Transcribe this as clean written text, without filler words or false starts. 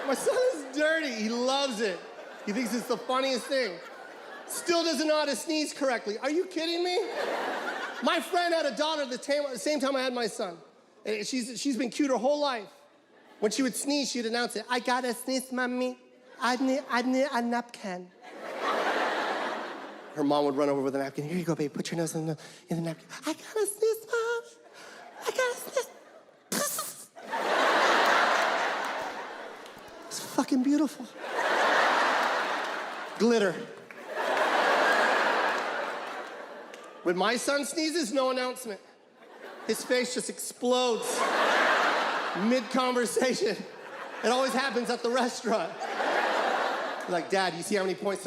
My son is dirty. He loves it. He thinks it's the funniest thing. Still doesn't know how to sneeze correctly. Are you kidding me? My friend had a daughter at the same time I had my son. And she's been cute her whole life. When she would sneeze, she'd announce it. I gotta sneeze, mommy. I need a napkin. Her mom would run over with a napkin. Here you go, babe. Put your nose in the napkin. I gotta sneeze, mom. I gotta sneeze. It's fucking beautiful. Glitter. When my son sneezes, no announcement. His face just explodes mid-conversation. It always happens at the restaurant. Like, Dad, you see how many points?